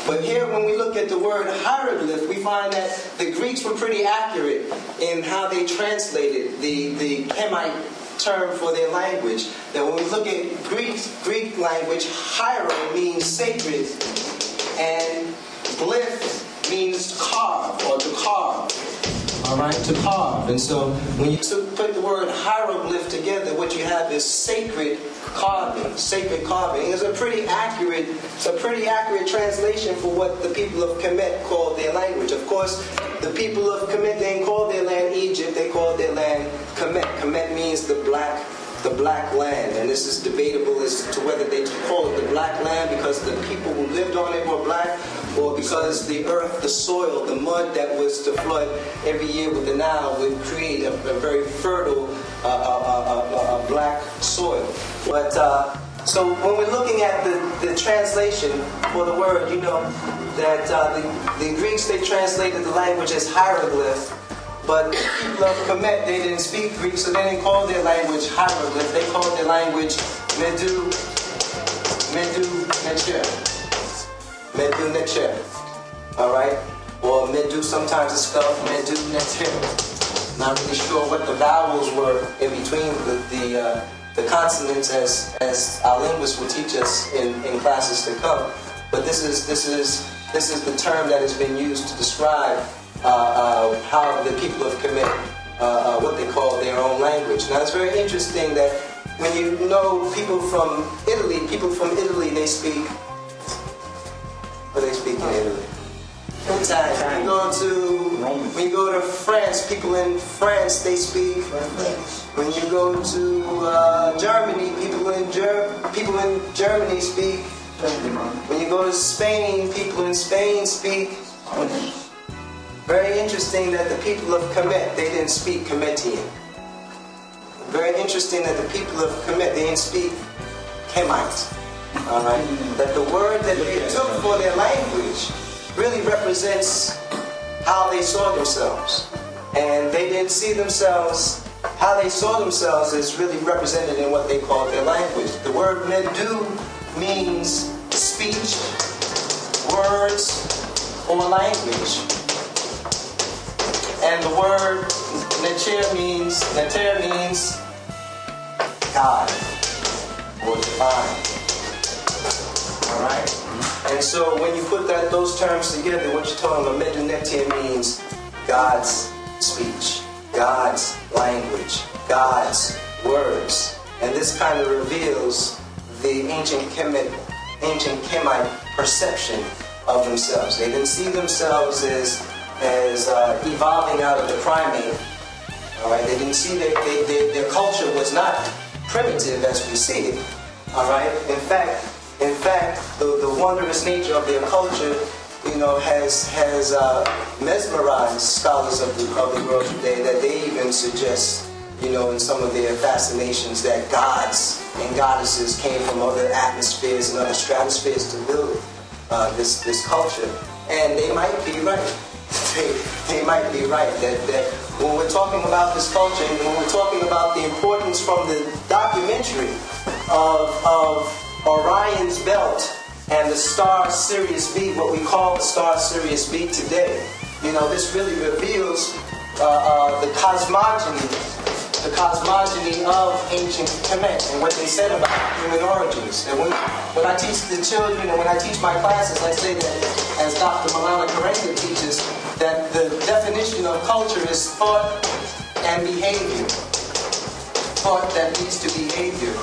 But here, when we look at the word hieroglyph, we find that the Greeks were pretty accurate in how they translated the Kemetic term for their language. That when we look at Greek language, hiero means sacred, and glyph means to carve or to carve. All right, to carve. And so when you put the word hieroglyph together, what you have is sacred carving. Sacred carving. It's a pretty accurate translation for what the people of Kemet called their language. Of course, the people of Kemet didn't call their land Egypt. They called their land Kemet. Kemet means the black land, and this is debatable as to whether they call it the black land because the people who lived on it were black, or because the earth, the soil, the mud that was to flood every year with the Nile would create a very fertile black soil. But so when we're looking at the translation for the word, you know that the Greeks, they translated the language as hieroglyph. But the people of Kemet, they didn't speak Greek, so they didn't call their language hieroglyph. They called their language Medu Necher. All right? Or Medu, sometimes it's spelled Medu Necher. Not really sure what the vowels were in between the consonants as our linguists will teach us in classes to come. But this is the term that has been used to describe how the people of Kemet, what they call their own language. Now it's very interesting that when you know people from Italy, they speak, what do they speak in Italy? Italian. When you go to France, people in France, they speak. When you go to Germany, people in Germany speak. When you go to Spain, people in Spain speak. Very interesting that the people of Kemet, they didn't speak Kemetian. Very interesting that the people of Kemet, they didn't speak Kemite. Alright? That the word that they took for their language really represents how they saw themselves. And they didn't see themselves, how they saw themselves is really represented in what they called their language. The word Medu means speech, words, or language. And the word Neter means God or divine. Alright? And so when you put those terms together, what you're talking about, Medu Neter means God's speech, God's language, God's words. And this kind of reveals the ancient Kemite perception of themselves. They didn't see themselves as evolving out of the primate. All right, they didn't see their culture was not primitive as we see it. All right, in fact, the wondrous nature of their culture, you know, has mesmerized scholars of the world today. That they even suggest, you know, in some of their fascinations, that gods and goddesses came from other atmospheres and other stratospheres to build this culture, and they might be right. They might be right that when we're talking about this culture and when we're talking about the importance from the documentary of Orion's belt and the star Sirius B, what we call the star Sirius B today, you know, this really reveals the cosmogony of ancient Kemet and what they said about human origins. And when I teach the children and when I teach my classes, I say that, as Dr. Malala Karenga teaches, that the definition of culture is thought and behavior. Thought that leads to behavior.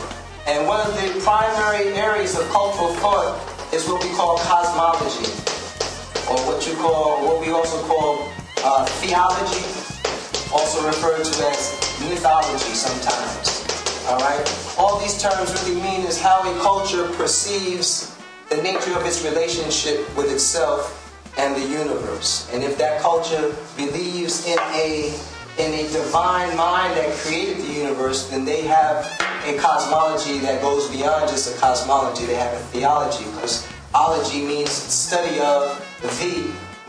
And one of the primary areas of cultural thought is what we call cosmology, or what we also call theology, also referred to as mythology sometimes. All right? All these terms really mean is how a culture perceives the nature of its relationship with itself and the universe. And if that culture believes in a divine mind that created the universe, then they have a cosmology that goes beyond just a cosmology. They have a theology, because ology means study of, the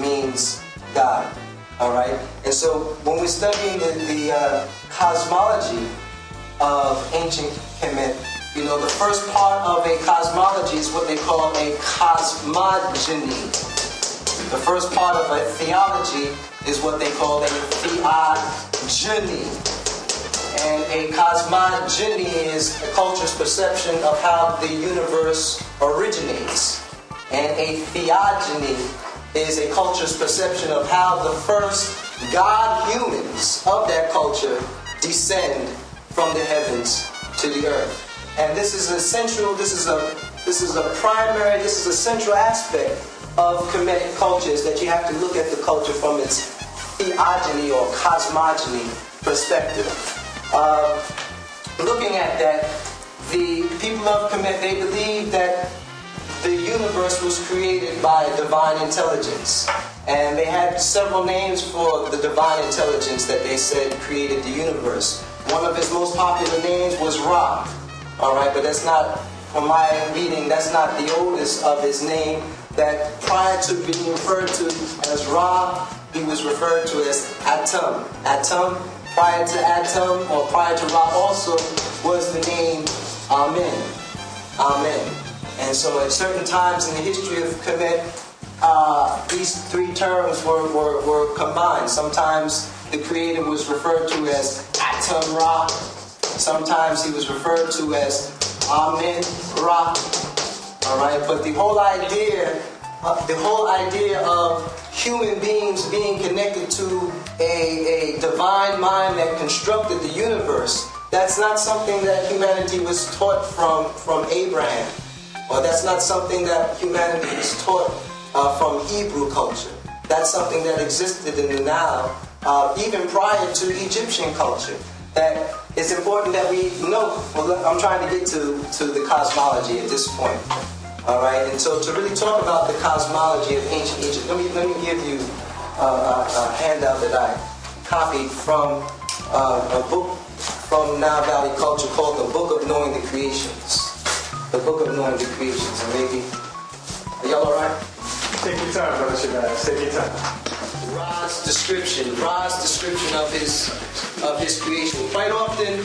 means God. All right? And so when we're studying the cosmology of ancient Kemet, You know, the first part of a cosmology is what they call a cosmogony. The first part of a theology is what they call a theogony. And a cosmogony is a culture's perception of how the universe originates. And a theogony is a culture's perception of how the first God humans of that culture descend from the heavens to the earth. And this is a central aspect of Kemetic cultures, that you have to look at the culture from its theogony or cosmogony perspective. Looking at that, the people of Kemet, they believe that the universe was created by divine intelligence. And they had several names for the divine intelligence that they said created the universe. One of his most popular names was Ra. Alright, but that's not, from my reading, that's not the oldest of his name. That prior to being referred to as Ra, he was referred to as Atum. Atum, prior to Atum, or prior to Ra also, was the name Amen. Amen. And so at certain times in the history of Kemet, these three terms were combined. Sometimes the creator was referred to as Atum Ra. Sometimes he was referred to as Amen Ra. Alright, but the whole idea of human beings being connected to a divine mind that constructed the universe, that's not something that humanity was taught from Abraham. Or that's not something that humanity was taught from Hebrew culture. That's something that existed in the Nile, even prior to Egyptian culture. That it's important that we know. Well, I'm trying to get to the cosmology at this point. All right, and so to really talk about the cosmology of ancient Egypt, let me give you a handout that I copied from a book from Nile Valley culture called The Book of Knowing the Creations. The Book of Knowing the Creations. And maybe, are y'all all right? Take your time, Brother Shabazz. Take your time. Ra's description of his creation. Quite often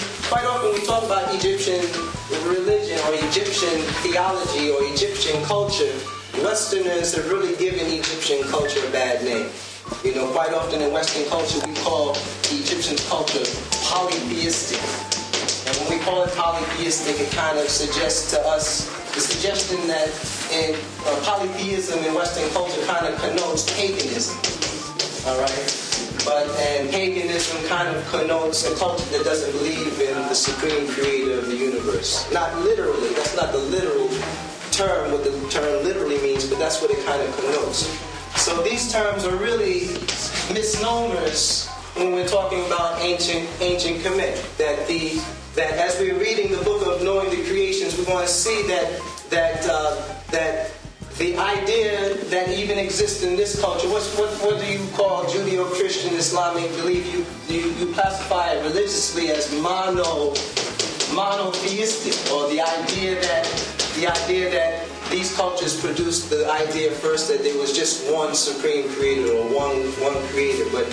we talk about Egyptian religion or Egyptian theology or Egyptian culture, Westerners have really given Egyptian culture a bad name. You know, quite often in Western culture we call Egyptian culture polytheistic. And when we call it polytheistic, it kind of suggests to us the suggestion that polytheism in Western culture kind of connotes paganism. Alright? And paganism kind of connotes a culture that doesn't believe in the supreme creator of the universe. Not literally, that's not the literal term, what the term literally means, but that's what it kind of connotes. So these terms are really misnomers when we're talking about ancient Kemet. That as we're reading the Book of Knowing the Creations, we're going to see that the idea that even exists in this culture, what do you call Judeo-Christian Islamic belief? You classify it religiously as monotheistic, or the idea that these cultures produced the idea first that there was just one supreme creator or one creator. But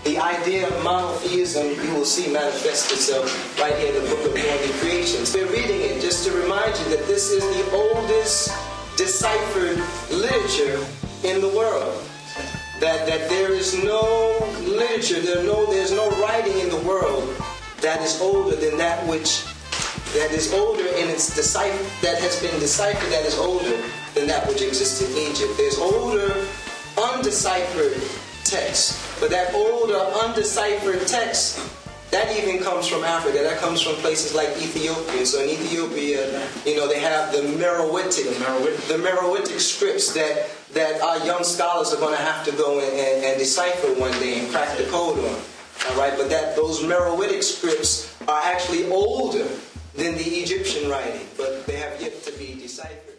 the idea of monotheism, you will see manifest itself right here in the Book of Knowing the Creations. We're reading it just to remind you that this is the oldest deciphered literature in the world. That there is no literature, there's no writing in the world that is older than that which is older in its that has been deciphered, that is older than that which exists in Egypt. There's older undeciphered texts, but that older undeciphered text, that even comes from Africa. That comes from places like Ethiopia. So in Ethiopia, you know, they have the Meroitic scripts that our young scholars are going to have to go and decipher one day and crack the code on. All right, but those Meroitic scripts are actually older than the Egyptian writing, but they have yet to be deciphered.